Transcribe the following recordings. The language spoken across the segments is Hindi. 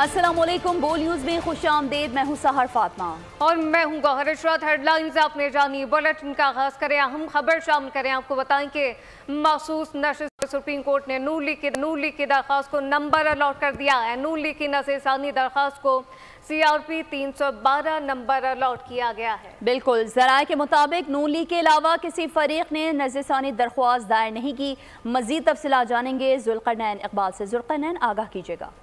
अस्सलामुअलैकुम, बोल न्यूज़ में खुशामदीद। मैं हूं सहर फातिमा और मैं हूं गौहर इशरत। हेडलाइंस आपने जानी, बुलेटिन का आगाज करें। अहम खबर शामिल करें। आपको बताएं कि मखसूस नशिस्त सुप्रीम कोर्ट ने नून लीग की दरख्वास्त को नंबर अलॉट कर दिया है। नून लीग की नज़रसानी दरख्वास्त को CRP 312 नंबर अलॉट किया गया है। बिल्कुल, ज़राए के मुताबिक नून लीग के अलावा किसी फरीक ने नज़रसानी दरख्वास्त दायर नहीं की। मजीद तफसीलात जानेंगे जुल्करनैन इकबाल से। जुल्करनैन, आगाह कीजिएगा।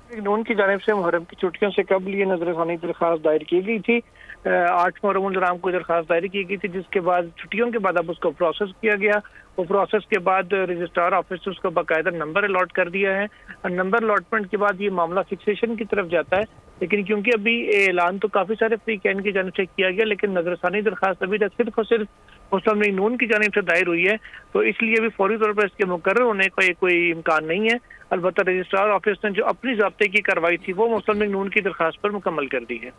नून की जानिब से मुहर्रम की छुट्टियों से कबल ये नजरसानी दरख्वास्त दायर की गई थी। 8 मुहर्रम को दरख्वास्त दायर की गई थी, जिसके बाद छुट्टियों के बाद अब उसको प्रोसेस किया गया। वो प्रोसेस के बाद रजिस्ट्रार ऑफिस से उसको बाकायदा नंबर अलॉट कर दिया है। नंबर अलॉटमेंट के बाद ये मामला फिक्सेशन की तरफ जाता है। लेकिन क्योंकि अभी ऐलान तो काफी सारे फ्री कैन की जानिब से किया गया, लेकिन नजरसानी दरख्वास्त अभी तक सिर्फ और सिर्फ मुस्लिम लीग नून की जानिब से दायर हुई है, तो इसलिए अभी फौरी तौर पर इसके मुकर्रर होने का कोई इम्कान नहीं है। अलबत्ता रजिस्ट्रार ऑफिस ने जो अपनी ज़ाब्ते की कार्रवाई थी वो मुस्लिम लीग नून की दरख्वास्त पर मुकम्मल कर दी है।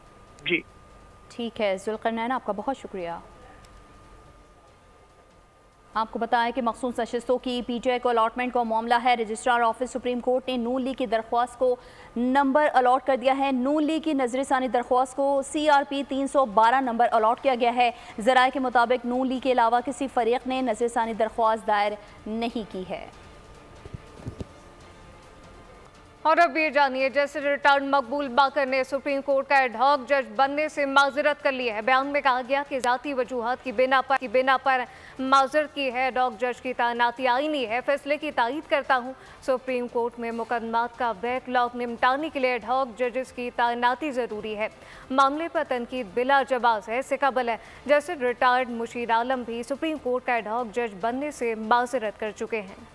जी ठीक है जुल्करनैन, आपका बहुत शुक्रिया। आपको बताएं कि मखसूस नशिस्तों की PTI को अलॉटमेंट का मामला है। रजिस्ट्रार ऑफिस सुप्रीम कोर्ट ने नून लीग की दरख्वास्त को नंबर अलॉट कर दिया है। नून लीग की नजरसानी दरख्वास्त को CRP 312 नंबर अलॉट किया गया है। ज़राए के मुताबिक नून लीग के अलावा किसी फरीक ने नजरसानी दरख्वास्त दायर नहीं की है। और अब ये जानिए, जैसे रिटार्ड मकबूल बाकर ने सुप्रीम कोर्ट का एडहॉक जज बनने से माजरत कर ली है। बयान में कहा गया कि ज़ाती वजूहात की बिना पर माजरत की है। एडहॉक जज की तैनाती आईनी है। फैसले की तायीद करता हूँ। सुप्रीम कोर्ट में मुकदमात का बैकलॉग निपटाने के लिए एडहॉक जजेस की तैनाती ज़रूरी है। मामले पर तनकीद बिला जवाब है, इससे कबल है जैसे रिटायर्ड मुशीर आलम भी सुप्रीम कोर्ट का एडहॉक जज बनने से माजरत कर चुके हैं।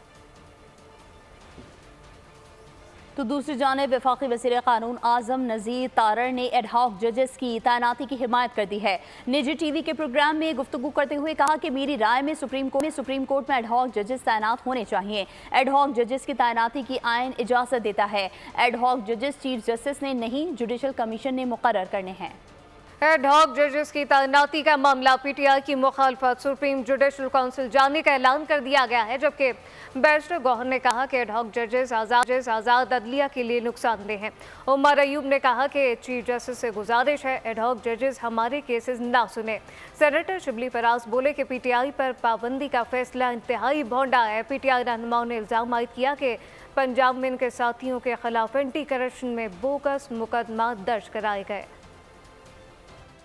तो दूसरी जानिब वफाकी वज़ीर क़ानून आज़म नज़ीर तारड़ ने एडहॉक जजेस की तैनाती की हिमायत कर दी है। निजी TV के प्रोग्राम में गुफ्तगू करते हुए कहा कि मेरी राय में सुप्रीम कोर्ट में एडहॉक जजेस तैनात होने चाहिए। एडहॉक जजेस की तैनाती की आइन इजाज़त देता है। एडहॉक जजेस चीफ जस्टिस ने नहीं, जुडिशल कमीशन ने मुकर्रर करने हैं। एडहॉक जजेस की तैनाती का मामला PTI की मुखालफत सुप्रीम जुडिशल काउंसिल जाने का ऐलान कर दिया गया है, जबकि बैरिस्टर गौहर ने कहा कि एडहॉक जजेस आज़ाद अदलिया के लिए नुकसानदेह हैं। उमर अयूब ने कहा कि चीफ जस्टिस से गुजारिश है एडहॉक जजेस हमारे केसेस ना सुने। सेनेटर शिबली फराज बोले कि PTI पर पाबंदी का फैसला इंतहाई भोंडा है। PTI रहनुमाओं ने इल्ज़ाम आयद किया कि पंजाब में इनके साथियों के खिलाफ एंटी करप्शन में बोगस मुकदमा दर्ज कराए गए।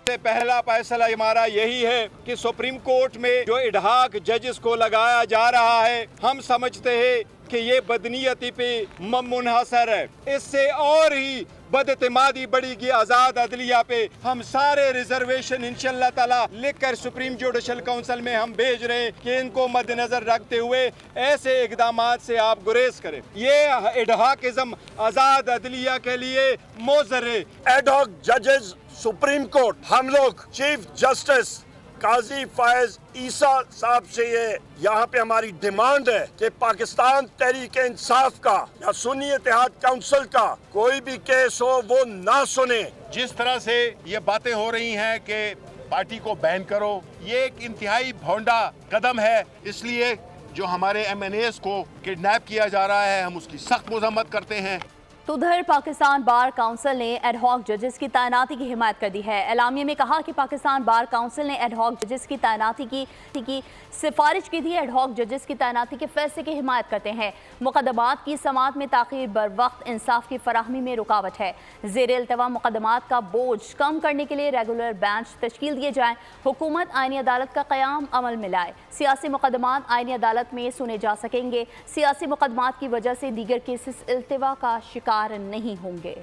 पहला फैसला हमारा यही है कि सुप्रीम कोर्ट में जो एडहॉक जजेस को लगाया जा रहा है, हम समझते हैं कि ये बदनीयती पे मुनहसर है। इससे और ही बदएतमादी बढ़ेगी आज़ाद अदलिया पे। हम सारे रिजर्वेशन इंशाअल्लाह ताला लिखकर सुप्रीम जुडिशल काउंसिल में हम भेज रहे हैं कि इनको मद्देनजर रखते हुए ऐसे इकदामात से आप गुरेज करें। ये एडहॉकिज्म आज़ाद अदलिया के लिए मोज़र है। एडहॉक जजेस सुप्रीम कोर्ट, हम लोग चीफ जस्टिस काजी फायज ईसा साहब से ये यहाँ पे हमारी डिमांड है कि पाकिस्तान तहरीक इंसाफ का या सुन्नी इत्तेहाद काउंसिल का कोई भी केस हो वो ना सुने। जिस तरह से ये बातें हो रही हैं कि पार्टी को बैन करो, ये एक इंतहाई भोंडा कदम है। इसलिए जो हमारे MNAs को किडनैप किया जा रहा है, हम उसकी सख्त मजम्मत करते हैं। तो उधर पाकिस्तान बार काउंसिल ने एडहॉक जजेस की तैनाती की हिमायत कर दी है। एलामिया में कहा कि पाकिस्तान बार काउंसिल ने एडहॉक जजेस की तैनाती की सिफारिश की थी। एडहॉक जजेस की तैनाती के फैसले की हिमायत करते हैं। मुकदमात की समाअत में ताख़ीर बर वक्त इंसाफ की फराहमी में रुकावट है। ज़ेर इल्तवा मुकदमात का बोझ कम करने के लिए रेगुलर बेंच तश्कील दिए जाएँ। हुकूमत आईनी अदालत का क़याम अमल में लाए। सियासी मुकदमात आईनी अदालत में सुने जा सकेंगे। सियासी मुकदमात की वजह से दीगर केसेस इल्तवा का शिकार नहीं होंगे।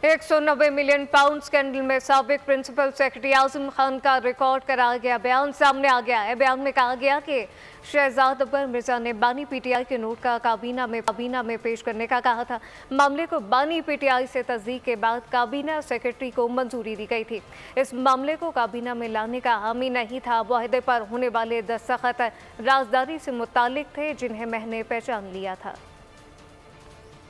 190 मिलियन पाउंड स्कैंडल में साबिक प्रिंसिपल सेक्रेटरी आजम खान का रिकॉर्ड कराया गया बयान सामने आ गया है। बयान में कहा गया कि शहजाद अकबर मिर्जा ने बानी PTI के नोट का काबीना में पेश करने का कहा था। मामले को बानी PTI से तस्दीक के बाद काबीना सेक्रेटरी को मंजूरी दी गई थी। इस मामले को काबीना में लाने का हामी नहीं था। मुआहदे पर होने वाले दस्तखत राजदारी से मुताल्लिक थे, जिन्हें मैंने पहचान लिया था।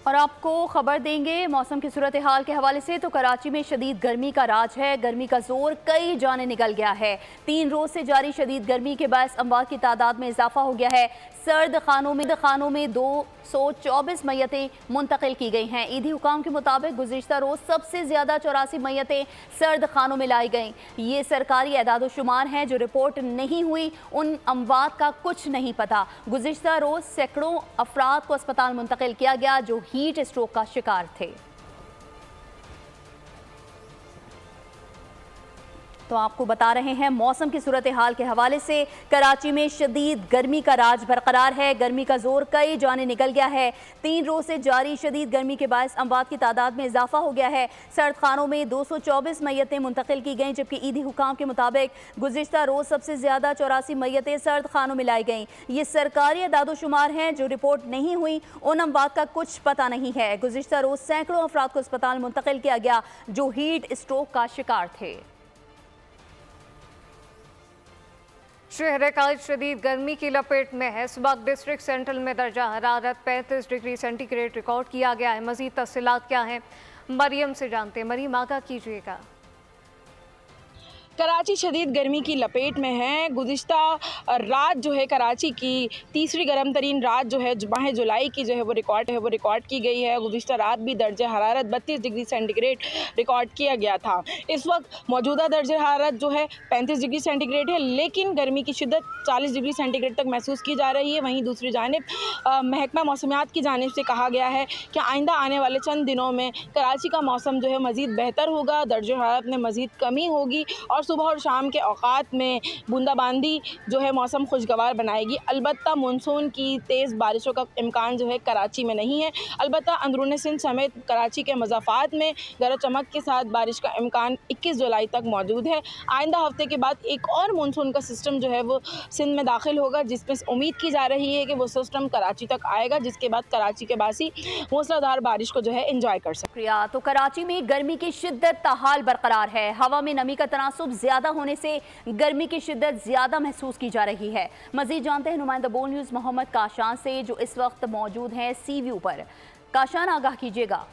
और आपको खबर देंगे मौसम की सूरत हाल के हवाले से। तो कराची में शदीद गर्मी का राज है। गर्मी का जोर कई जाने निकल गया है। 3 रोज से जारी शदीद गर्मी के बायस अमवात की तादाद में इजाफा हो गया है। सर्द खानों में 224 मैयतें मुंतकिल की गई हैं। ईदी हुकाम के मुताबिक गुज़िश्ता रोज़ सबसे ज़्यादा 84 मैयतें सर्द खानों में लाई गईं। ये सरकारी एदाद-ओ-शुमार हैं। जो रिपोर्ट नहीं हुई उन अमवात का कुछ नहीं पता। गुज़िश्ता रोज़ सैकड़ों अफराद को अस्पताल मुंतकिल किया गया जो हीट स्ट्रोक का शिकार थे। तो आपको बता रहे हैं मौसम की सूरत हाल के हवाले से। कराची में शदीद गर्मी का राज बरकरार है। गर्मी का जोर कई जाने निकल गया है। 3 रोज से जारी शदीद गर्मी के बायस अमवात की तादाद में इजाफा हो गया है। सर्द खानों में 224 मैयतें मुंतकिल की गईं, जबकि ईदी हुकाम के मुताबिक गुज़िश्ता रोज़ सबसे ज़्यादा 84 मैयतें सर्द खानों में लाई गईं। ये सरकारी एदाद-ओ-शुमार हैं। जो रिपोर्ट नहीं हुई उन अमवात का कुछ पता नहीं है। गुज़िश्ता रोज़ सैकड़ों अफराद को अस्पताल मुंतकिल किया गया जो हीट स्ट्रोक का शिकार थे। शहर का शदीद गर्मी की लपेट में है। सुबह डिस्ट्रिक्ट सेंट्रल में दर्जा हरारत 35 डिग्री सेंटीग्रेड रिकॉर्ड किया गया है। मजीद तफसीलात क्या हैं मरियम से जानते हैं। मरियम, आगाह कीजिएगा। कराची शदीद गर्मी की लपेट में है। गुज़िश्ता रात जो है कराची की तीसरी गर्म तरीन रात जो है माह जुलाई की जो है वो रिकॉर्ड की गई है। गुज़िश्ता रात भी दर्जा हरारत 32 डिग्री सेंटीग्रेड रिकॉर्ड किया गया था। इस वक्त मौजूदा दर्जा हरारत जो है 35 डिग्री सेंटीग्रेड है, लेकिन गर्मी की शिद्दत 40 डिग्री सेंटीग्रेड तक महसूस की जा रही है। वहीं दूसरी जानिब महकमा मौसमियात की जानिब से कहा गया है कि आइंदा आने वाले चंद दिनों में कराची का मौसम जो है मज़ीद बेहतर होगा, दर्जा हरारत में मज़ीद कमी होगी और सुबह और शाम के औकात में बूंदाबांदी जो है मौसम खुशगवार बनाएगी। अलबत्ता मानसून की तेज़ बारिशों का इम्कान जो है कराची में नहीं है। अलबत्ता अंदरून सिंध समेत कराची के मज़ाफ़ात में गरज चमक के साथ बारिश का इम्कान 21 जुलाई तक मौजूद है। आइंदा हफ्ते के बाद एक और मानसून का सिस्टम जो है वो सिंध में दाखिल होगा, जिसमें उम्मीद की जा रही है कि वो सिस्टम कराची तक आएगा, जिसके बाद कराची के बासी मूसलाधार बारिश को जो है इंजॉय कर सकते हैं। तो कराची में गर्मी की शिद्दत ताहाल बरकरार है। हवा में नमी का तनासुब ज्यादा होने से गर्मी की शिद्दत ज्यादा महसूस की जा रही है। मजीद जानते हैं नुमाइंदा बोल न्यूज़ मोहम्मद काशान से, जो इस वक्त मौजूद हैं सी व्यू पर। काशान, आगाह कीजिएगा।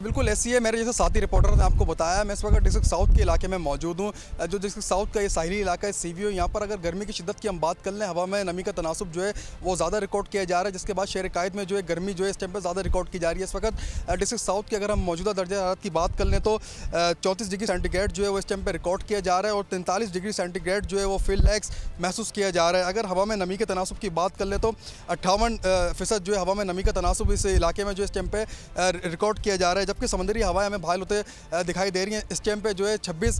बिल्कुल ऐसी है। मेरे जैसे साथी रिपोर्टर ने आपको बताया, मैं इस वक्त डिस्ट्रिक्ट साउथ के इलाके में मौजूद हूँ। जो डिस्ट्रिक्ट साउथ का ये साहिली इलाका है सी व्यू, यहाँ पर अगर गर्मी की शिद्दत की हम बात कर लें, हवा में नमी का तनासुब जो है वो ज़्यादा रिकॉर्ड किया जा रहा है, जिसके बाद शहर कायद में जो है गर्मी जो है इस टाइम पर ज़्यादा रिकॉर्ड की जा रही है। इस वक्त डिस्ट्रिक्ट साउथ की अगर हम मौजूदा दर्जा हरारत की बात कर लें तो 34 डिग्री सेंटीग्रेड जो है वो इस टाइम पर रिकॉर्ड किया जा रहा है और 43 डिग्री सेंटीग्रेड जो है वो फील लैक्स महसूस किया जा रहा है। अगर हवा में नमी के तनासुब की बात कर लें तो 58% जो है हवा में नमी का तनासुब इस इलाके में जो इस टाइम पर रिकॉर्ड किया जा रहा है, जबकि समंदरी हवाएं हमें भाल होते दिखाई दे रही हैं। इस टाइम पे जो है 26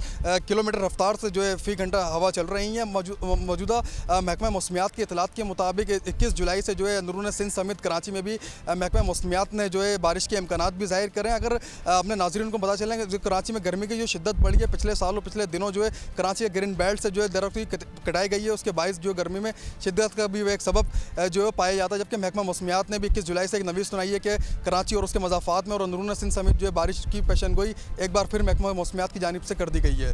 किलोमीटर रफ्तार से जो है फ़ी घंटा हवा चल रही है। मौजूदा महकमा मौसमियात की इतलात के मुताबिक 21 जुलाई से जो है अंदरून सिंध समेत कराची में भी महकमा मौसमियात ने जो है बारिश के इम्कानात भी ज़ाहिर करें। अगर अपने नाज़रीन को पता चलें जो कराची में गर्मी की जो शिद्दत बढ़ी है पिछले साल और पिछले दिनों जो है कराची के ग्रीन बेल्ट से जो है दरख्त की कटाई गई है, उसके बायस जो गर्मी में शिद्दत का भी एक सबब जो है पाया जाता है। जबकि महकमा मौसमियात ने भी 21 जुलाई से एक नवीस सुनाई है कि कराची और उसके मज़ाफ़ात में और अंदरून सिंध समेत जो है बारिश की पेशन गोई एक बार फिर महकमा मौसमियात की जानिब से कर दी गई है।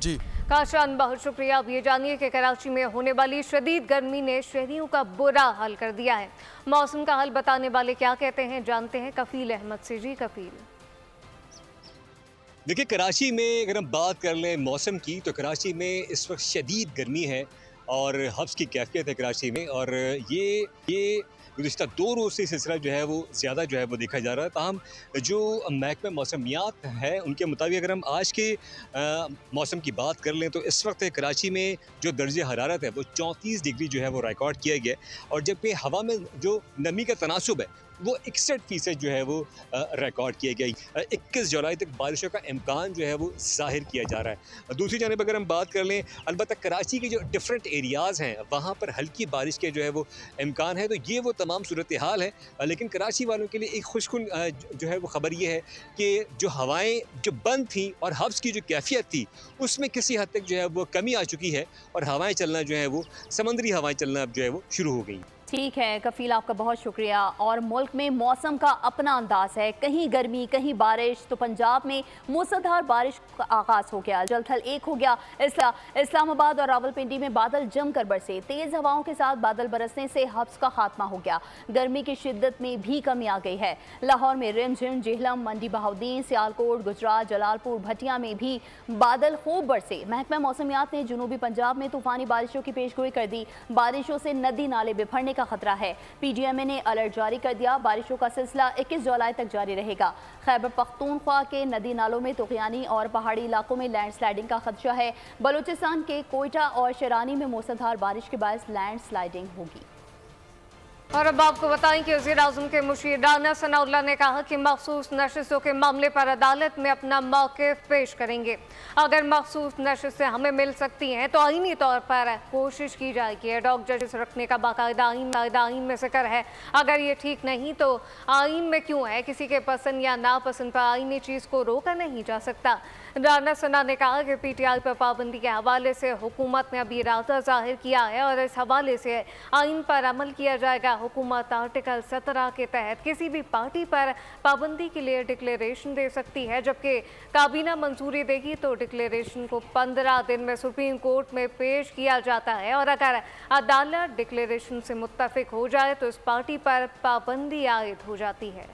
जी काशान, बहुत शुक्रिया। अब ये जानिए कि कराची में होने वाली शदीद गर्मी ने शहरियों का बुरा हाल कर दिया है। मौसम का हाल बताने वाले क्या कहते हैं, जानते हैं कफील अहमद से। जी कफील। देखिए, कराची में अगर हम बात कर लें मौसम की तो कराची में इस वक्त शदीद गर्मी है और हब्स की कैफियत है कराची में, और ये गुज़िश्ता 2 रोज़ से सिलसिला जो है वो ज़्यादा जो है वो देखा जा रहा है। ताहम जो महकमा मौसमियात है उनके मुताबिक अगर हम आज के मौसम की बात कर लें तो इस वक्त कराची में जो दर्जे हरारत है वो 34 डिग्री जो है वो रिकॉर्ड किया गया, और जबकि हवा में जो नमी का तनासुब है वो 61% जो है वो रिकॉर्ड किया गया। 21 जुलाई तक बारिशों का इम्कान जो है वो जाहिर किया जा रहा है। दूसरी जानिब अगर हम बात कर लें, अलबत्ता कराची के जो डिफरेंट एरियाज़ हैं वहाँ पर हल्की बारिश के जो है वो इम्कान है, तो ये वो तमाम सूरत हाल है। लेकिन कराची वालों के लिए एक खुशकुन जो है वो ख़बर ये है कि जो हवाएँ जो बंद थी और हब्स की जो कैफियत थी उसमें किसी हद तक जो है वो कमी आ चुकी है और हवाएँ चलना जो है वो समंदरी हवाएँ चलना अब जो है वो शुरू हो गई। ठीक है कफील, आपका बहुत शुक्रिया। और मुल्क में मौसम का अपना अंदाज है, कहीं गर्मी कहीं बारिश। तो पंजाब में मूसलाधार बारिश का आगाज हो गया, जल थल एक हो गया। इस्लामाबाद और रावलपिंडी में बादल जमकर बरसे, तेज हवाओं के साथ बादल बरसने से हब्स का खात्मा हो गया। गर्मी की शिद्दत में भी कमी आ गई है। लाहौर में रिमझिम, जेहलम, मंडी बहाउद्दीन, सियालकोट, गुजरात, जलालपुर, भटिया में भी बादल खूब बरसे। महकमा मौसमियात ने जनूबी पंजाब में तूफानी बारिशों की पेशगोई कर दी। बारिशों से नदी नाले बिफरने का खतरा है। पीडीएमए ने अलर्ट जारी कर दिया। बारिशों का सिलसिला 21 जुलाई तक जारी रहेगा। खैबर पख्तूनख्वा के नदी नालों में तुगयानी और पहाड़ी इलाकों में लैंडस्लाइडिंग का खदशा है। बलूचिस्तान के कोयटा और शरानी में मूसलाधार बारिश के बायस लैंडस्लाइडिंग होगी। और अब आपको बताएं कि वज़ीर-ए-आज़म के मुशीर राना सनाउल्लाह ने कहा कि मखसूस नशिस्तों के मामले पर अदालत में अपना मौक़िफ़ पेश करेंगे। अगर मखसूस नशिस्तें हमें मिल सकती हैं तो आईनी तौर पर कोशिश की जाएगी। एडॉक जजेस रखने का बाकायदा आईन में जिक्र है। अगर ये ठीक नहीं तो आईन में क्यों है? किसी के पसंद या नापसंद पर आईनी चीज़ को रोका नहीं जा सकता। राना सना ने कहा कि पीटीआई पर पाबंदी के हवाले से हुकूमत ने अभी इरादा जाहिर किया है और इस हवाले से आइन पर अमल किया जाएगा। हुकूमत आर्टिकल 17 के तहत किसी भी पार्टी पर पाबंदी के लिए डिक्लेरेशन दे सकती है, जबकि काबीना मंजूरी देगी तो डिक्लेरेशन को 15 दिन में सुप्रीम कोर्ट में पेश किया जाता है और अगर अदालत डिक्लेरेशन से मुत्तफिक हो जाए तो इस पार्टी पर पाबंदी आयद हो जाती है।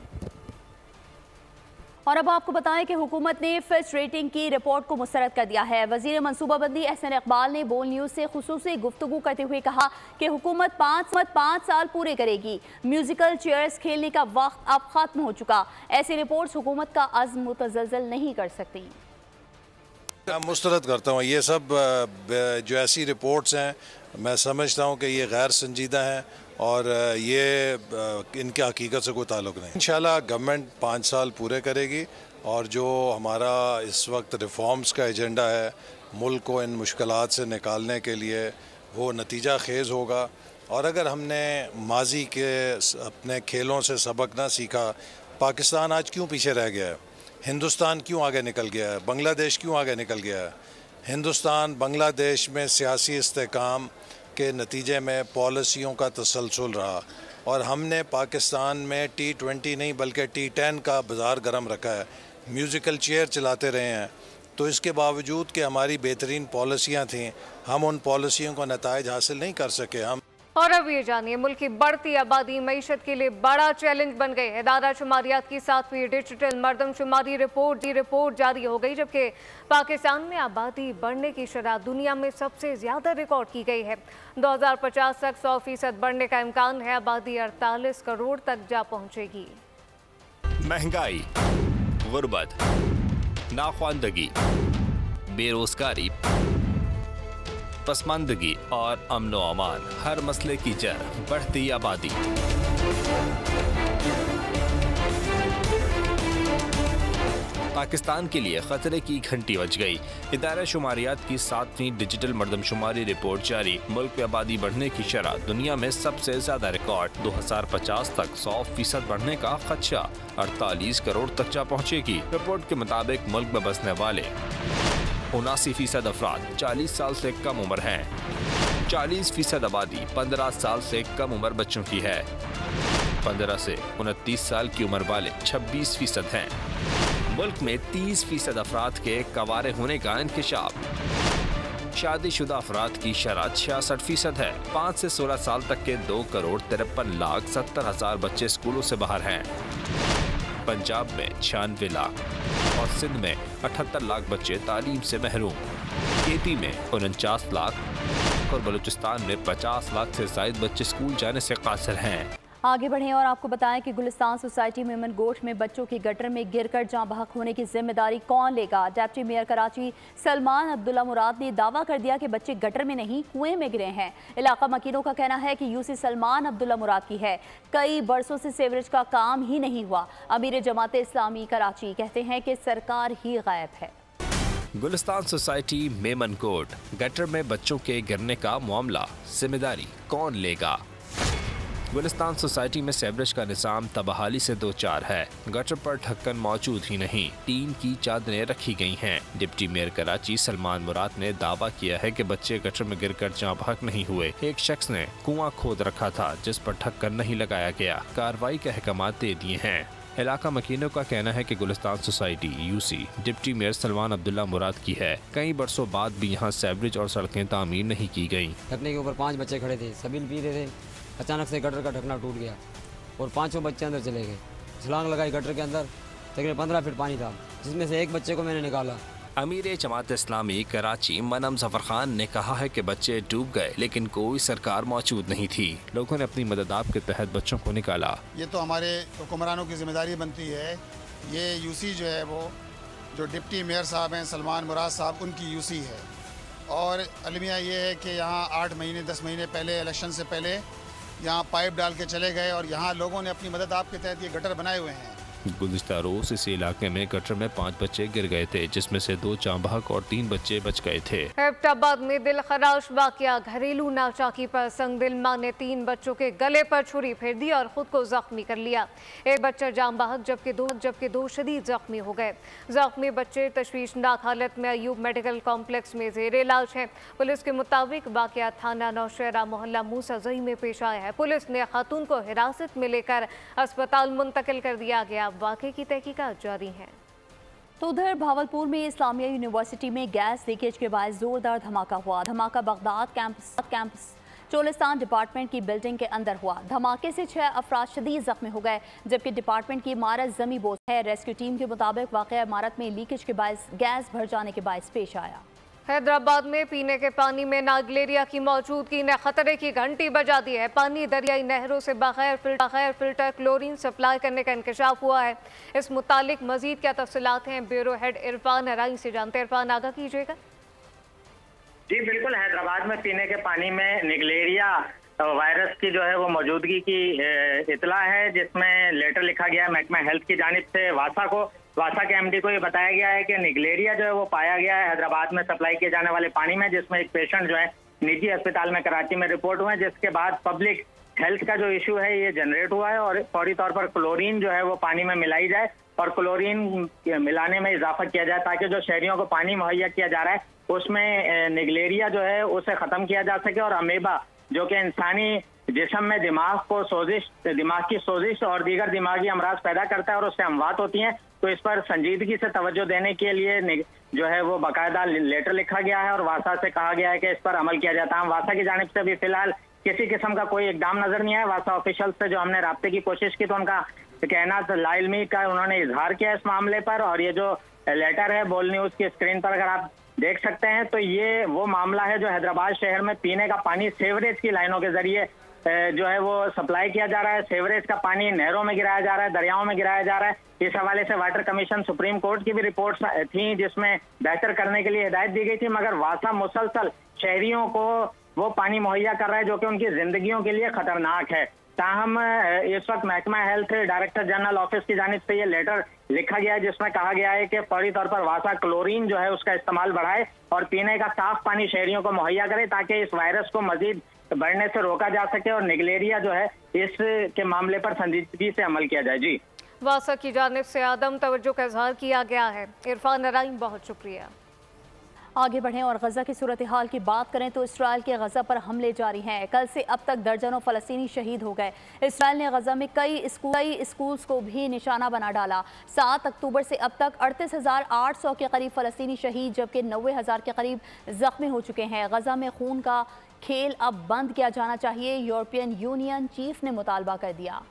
और अब आपको बताएं कि हुकूमत ने फिच रेटिंग की रिपोर्ट को मुस्तरद कर दिया है। वजीर मनसूबाबंदी एहसन इकबाल ने बोल न्यूज़ से खुसूसी गुफ्तगू करते हुए कहा कि हुकूमत 5 साल पूरे करेगी। म्यूजिकल चेयर्स खेलने का वक्त अब खत्म हो चुका। ऐसी रिपोर्ट्स हुकूमत का अज़्म मुतज़लज़ल नहीं कर सकती। मुस्तरद करता हूँ ये सब जो ऐसी रिपोर्ट्स हैं, मैं समझता हूँ कि ये गैर संजीदा हैं और ये इनके हकीकत से कोई ताल्लुक़ नहीं। इंशाल्लाह गवर्नमेंट 5 साल पूरे करेगी और जो हमारा इस वक्त रिफॉर्म्स का एजेंडा है मुल्क को इन मुश्किलात से निकालने के लिए, वो नतीजा खेज़ होगा। और अगर हमने माजी के अपने खेलों से सबक ना सीखा, पाकिस्तान आज क्यों पीछे रह गया है, हिंदुस्तान क्यों आगे निकल गया है, बांग्लादेश क्यों आगे निकल गया है। हिंदुस्तान बांग्लादेश में सियासी इस्तेहकाम के नतीजे में पॉलिसियों का तसलसल रहा और हमने पाकिस्तान में T20 नहीं बल्कि T10 का बाज़ार गर्म रखा है, म्यूज़िकल चेयर चलाते रहे हैं। तो इसके बावजूद कि हमारी बेहतरीन पॉलिसियाँ थीं, हम उन पॉलिसियों का नताइज हासिल नहीं कर सके। हम और अब ये जानिए, मुल्क की बढ़ती आबादी मईशत के लिए बड़ा चैलेंज बन गई है। इदारा शुमारियात की 7वीं डिजिटल मरदमशुमारी रिपोर्ट जारी हो गई, जबकि पाकिस्तान में आबादी बढ़ने की शरह दुनिया में सबसे ज़्यादा रिकॉर्ड की गई है। 2050 तक 100% बढ़ने का इम्कान है। आबादी 48 करोड़ तक जा पहुँचेगी। महंगाई, गुर्बत, नाख्वानदगी, बेरोजगारी, पसमानदगी और अमन व अमान, हर मसले की जड़ बढ़ती आबादी। पाकिस्तान के लिए खतरे की घंटी बज गई। इदारा शुमारियात की 7वीं डिजिटल मरदमशुमारी रिपोर्ट जारी। मुल्क में आबादी बढ़ने की शरह दुनिया में सबसे ज्यादा रिकॉर्ड। 2050 तक 100% बढ़ने का खदशा, 48 करोड़ तक जा पहुँचेगी। रिपोर्ट के मुताबिक मुल्क में बसने वाले 79% अफराद 40 साल से कम उम्र हैं। 40% आबादी 15 साल से कम उम्र बच्चों की है। 15 से 29 साल की उम्र वाले 26% हैं। मुल्क में 30% अफराद के कवारे होने का इंकशाफ। शादीशुदा अफराद की शरह 66% है। 5 से 16 साल तक के 2,53,70,000 बच्चे स्कूलों से बाहर हैं। पंजाब में 96 लाख और सिंध में 78 लाख बच्चे तालीम से महरूम। केपी में 49 लाख और बलूचिस्तान में 50 लाख से ज़ायद बच्चे स्कूल जाने से कासिर हैं। आगे बढ़ें और आपको बताएं कि गुलिस्तान सोसाइटी मेमनगोट में बच्चों की गटर में गिरकर जाँ बहक होने की जिम्मेदारी कौन लेगा? डिप्टी मेयर कराची सलमान अब्दुल्ला मुराद ने दावा कर दिया कि बच्चे गटर में नहीं कुएं में गिरे हैं। इलाका मकीनों का कहना है कि यूसी सलमान अब्दुल्ला मुराद की है। कई बरसों से सीवरेज का काम ही नहीं हुआ। अमीर जमात इस्लामी कराची कहते हैं कि सरकार ही गायब है। गुलिस्तान सोसाइटी मेमनकोट, गटर में बच्चों के गिरने का मामला, जिम्मेदारी कौन लेगा? गुलिस्तान सोसाइटी में सीवरेज का निजाम तबाहाली से दो चार है। गटर पर ढक्कन मौजूद ही नहीं, टीन की चादरें रखी गई हैं। डिप्टी मेयर कराची सलमान मुराद ने दावा किया है कि बच्चे गटर में गिरकर जाँ बहक नहीं हुए। एक शख्स ने कुआं खोद रखा था जिस पर ढक्कन नहीं लगाया गया। कार्रवाई के अहकामात दे दिए हैं। इलाका मकीनों का कहना है कि Gulistan society UC deputy mayor Salman Abdullah Murad की है। कई बरसों बाद भी यहाँ सीवरेज और सड़कें तामीर नहीं की गयी। ढकने के ऊपर 5 बच्चे खड़े थे, सभी पी रहे थे। अचानक से गटर का ढकना टूट गया और 5 बच्चे अंदर चले गए। छलांग लगाई गटर के अंदर, तकरीबन 15 फीट पानी था, जिसमें से एक बच्चे को मैंने निकाला। अमीर जमात इस्लामी कराची मनम जफर खान ने कहा है कि बच्चे डूब गए लेकिन कोई सरकार मौजूद नहीं थी। लोगों ने अपनी मदद के तहत बच्चों को निकाला। ये तो हमारे हुक्मरानों की जिम्मेदारी बनती है। ये यूसी जो है वो जो डिप्टी मेयर साहब हैं सलमान मुराद साहब, उनकी यूसी है। और अलमिया ये है कि यहाँ 8 महीने 10 महीने पहले इलेक्शन से पहले यहाँ पाइप डाल के चले गए और यहाँ लोगों ने अपनी मदद के तहत ये गटर बनाए हुए हैं। गुज़िश्ता रोज इस इलाके में गटर में 5 बच्चे गिर गए थे, जिसमें से 2 जाँ बहक और 3 बच्चे बच गए थे। एबटाबाद में दिल खराश वाकया, घरेलू नाचाकी पर संगदिल मां ने 3 बच्चों के गले पर छुरी फेर दी और खुद को जख्मी कर लिया। एक बच्चा जाँ बहक जबकि दो शदीद जख्मी हो गए। जख्मी बच्चे तशवीशनाक हालत में अयूब मेडिकल कॉम्प्लेक्स में जेर इलाज है। पुलिस के मुताबिक वाकया थाना नौशहरा मोहल्ला मूसाजई में पेश आया है। पुलिस ने खातून को हिरासत में लेकर अस्पताल मुंतकिल कर दिया गया। वाक़े की तहकीकात जारी है। तो उधर भावलपुर में इस्लामिया यूनिवर्सिटी में गैस लीकेज के बाद जोरदार धमाका हुआ। धमाका बगदाद कैंपस चोलिस्तान डिपार्टमेंट की बिल्डिंग के अंदर हुआ। धमाके से 6 अफराद शदीद जख्मी हो गए, जबकि डिपार्टमेंट की इमारत जमी बोझ है। रेस्क्यू टीम के मुताबिक वाक़या इमारत में लीकेज के बायस गैस भर जाने के बायस पेश आया। हैदराबाद में पीने के पानी में नागलेरिया की मौजूदगी ने खतरे की घंटी बजा दी है। पानी दरियाई नहरों से बगैर फिल्टर क्लोरीन सप्लाई करने का इंकशाफ हुआ है। इस मुतालिक मजीद क्या तफसीलात हैं, ब्यूरो हेड इरफान अराई से जानते हैं। इरफान, आगाह कीजिएगा। जी बिल्कुल, हैदराबाद में पीने के पानी में निगलेरिया वायरस की जो है वो मौजूदगी की इतला है, जिसमें लेटर लिखा गया है महकमा हेल्थ की जानिब से वासा के एमडी को ये बताया गया है कि निगलेरिया जो है वो पाया गया है हैदराबाद में सप्लाई किए जाने वाले पानी में, जिसमें एक पेशेंट जो है निजी अस्पताल में कराची में रिपोर्ट हुए, जिसके बाद पब्लिक हेल्थ का जो इशू है ये जनरेट हुआ है और फौरी तौर पर क्लोरीन जो है वो पानी में मिलाई जाए और क्लोरीन मिलाने में इजाफा किया जाए ताकि जो शहरियों को पानी मुहैया किया जा रहा है उसमें निगलेरिया जो है उसे खत्म किया जा सके और अमेबा जो कि इंसानी जिस्म में दिमाग की सोजिश और दीगर दिमागी अमराज पैदा करता है और उससे अमवात होती हैं, तो इस पर संजीदगी से तवज्जो देने के लिए जो है वो बाकायदा लेटर लिखा गया है और वासा से कहा गया है कि इस पर अमल किया जाता है। वासा की जानिब से भी फिलहाल किसी किस्म का कोई इकदाम नजर नहीं आया। वासा ऑफिशियल से जो हमने राब्ते की कोशिश की तो उनका कहना लाइलमी का उन्होंने इजहार किया इस मामले पर, और ये जो लेटर है बोल न्यूज की स्क्रीन पर अगर आप देख सकते हैं तो ये वो मामला है जो हैदराबाद शहर में पीने का पानी सीवरेज की लाइनों के जरिए जो है वो सप्लाई किया जा रहा है। सीवरेज का पानी नहरों में गिराया जा रहा है, दरियाओं में गिराया जा रहा है। इस हवाले से वाटर कमीशन सुप्रीम कोर्ट की भी रिपोर्ट्स थी जिसमें बेहतर करने के लिए हिदायत दी गई थी, मगर वासा मुसलसल शहरियों को वो पानी मुहैया कर रहा है जो कि उनकी जिंदगियों के लिए खतरनाक है। ताहम इस वक्त महकमा हेल्थ डायरेक्टर जनरल ऑफिस की जानिब से ये लेटर लिखा गया है जिसमें कहा गया है कि फौरी तौर पर वासा क्लोरीन जो है उसका इस्तेमाल बढ़ाए और पीने का साफ पानी शहरियों को मुहैया करे ताकि इस वायरस को मजीद बढ़ने से रोका जा सके और निगलेरिया जो है इस के मामले पर संजीदगी से अमल किया जाए। जी, वासा की जानिब से आदम तवज्जो का इजहार किया गया है। इरफान अराइम, बहुत शुक्रिया। आगे बढ़ें और गजा की सूरत हाल की बात करें तो इसराइल के गजा पर हमले जारी हैं। कल से अब तक दर्जनों फलस्तीनी शहीद हो गए। इसराइल ने गजा में कई स्कूल्स को भी निशाना बना डाला। 7 अक्टूबर से अब तक 38,800 के करीब फलस्तीनी शहीद जबकि 90,000 के करीब जख्मी हो चुके हैं। गजा में खून का खेल अब बंद किया जाना चाहिए, यूरोपियन यूनियन चीफ ने मुतालबा कर दिया।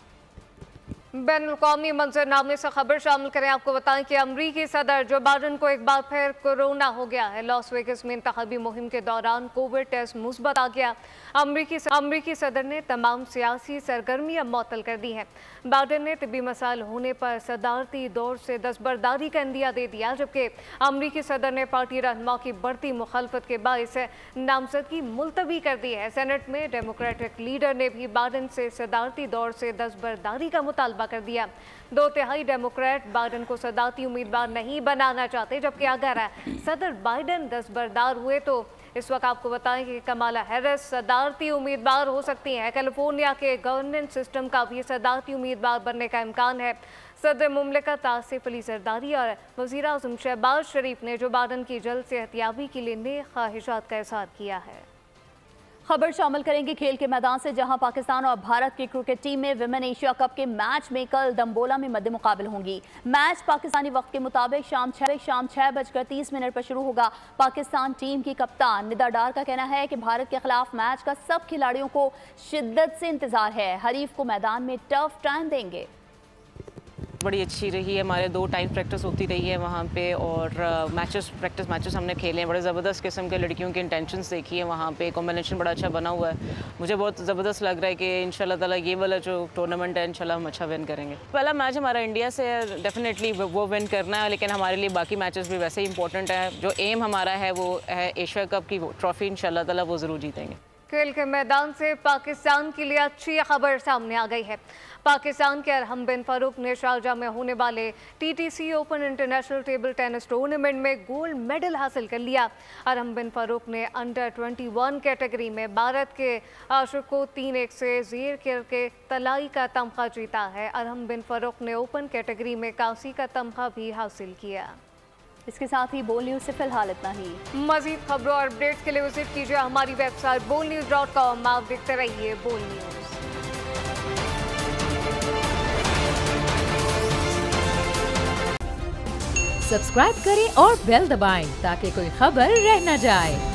बैनुल-अक़वामी मंजरनामे से खबर शामिल करें। आपको बताएं कि अमरीकी सदर जो बाइडन को एक बार फिर कोरोना हो गया है। लॉस वेगस में इंतखाबी मुहिम के दौरान कोविड टेस्ट मुस्बत आ गया। अमरीकी सदर ने तमाम सियासी सरगर्मियां मुअत्तल कर दी हैं। बाइडन ने तिब्बी मसाइल होने पर सदारती दौर से दस्तबरदारी का इंदिया दे दिया, जबकि अमरीकी सदर ने पार्टी रहनुमा की बढ़ती मुखालफत के बायस नामजदगी मुलतवी कर दी है। सेनेट में डेमोक्रेटिक लीडर ने भी बाइडन से सदारती दौर से दस्तबरदारी का मुतालबा कर दिया। 2/3 डेमोक्रेट बाइडन को सदारती उम्मीदवार नहीं बनाना चाहते, जबकि अगर सदर बाइडन दस्तबरदार हुए तो इस वक्त आपको बताएं कि कमाला हैरिस सदारती उम्मीदवार हो सकती हैं। कैलिफोर्निया के गवर्नेंस सिस्टम का भी सदारती उम्मीदवार बनने का इम्कान है। सदर मुमलिकत आसिफ अली जरदारी और वज़ीर आज़म शहबाज शरीफ ने जो बाइडन की जल्द सेहतियाबी के लिए नेक ख्वाहिशात का इज़हार किया है। खबर शामिल करेंगे खेल के मैदान से, जहां पाकिस्तान और भारत की क्रिकेट टीम में विमेन एशिया कप के मैच में कल दम्बोला में मद्दे मुकाबल होंगी। मैच पाकिस्तानी वक्त के मुताबिक शाम 6:30 पर शुरू होगा। पाकिस्तान टीम की कप्तान निदा डार का कहना है कि भारत के खिलाफ मैच का सब खिलाड़ियों को शिद्दत से इंतजार है, हरीफ को मैदान में टफ टाइम देंगे। बड़ी अच्छी रही है, हमारे 2 टाइम प्रैक्टिस होती रही है वहाँ पे, और प्रैक्टिस मैचेस हमने खेले हैं। बड़े ज़बरदस्त किस्म के लड़कियों की इंटेंशंस देखी है वहाँ पे, कॉम्बिनेशन बड़ा अच्छा बना हुआ है। मुझे बहुत ज़बरदस्त लग रहा है कि इंशाल्लाह ताला ये वाला जो टूर्नामेंट है इंशाल्लाह हम अच्छा विन करेंगे। पहला मैच हमारा इंडिया से डेफिनेटली वो विन करना है, लेकिन हमारे लिए बाकी मैचेस भी वैसे ही इंपॉर्टेंट है। जो एम हमारा है वो है एशिया कप की ट्रॉफी, इंशाल्लाह ताला वो ज़रूर जीतेंगे। खेल के मैदान से पाकिस्तान के लिए अच्छी खबर सामने आ गई है। पाकिस्तान के अरहम बिन फारूक ने शारजा में होने वाले TTC open international table tennis tournament में गोल्ड मेडल हासिल कर लिया। अरहम बिन फारूक ने अंडर 21 कैटेगरी में भारत के आशिक को 3-1 से ज़ीर करके तलाई का तमगा जीता है। अरहम बिन फारूक ने ओपन कैटेगरी में कांसी का तमगा भी हासिल किया। इसके साथ ही बोल न्यूज़ से फिलहाल इतना ही। मज़ीद खबरों और अपडेट्स के लिए विजिट कीजिए हमारी वेबसाइट bolnews.com। आप देखते रहिए बोल न्यूज़। सब्सक्राइब करें और बेल दबाएं ताकि कोई खबर रह न जाए।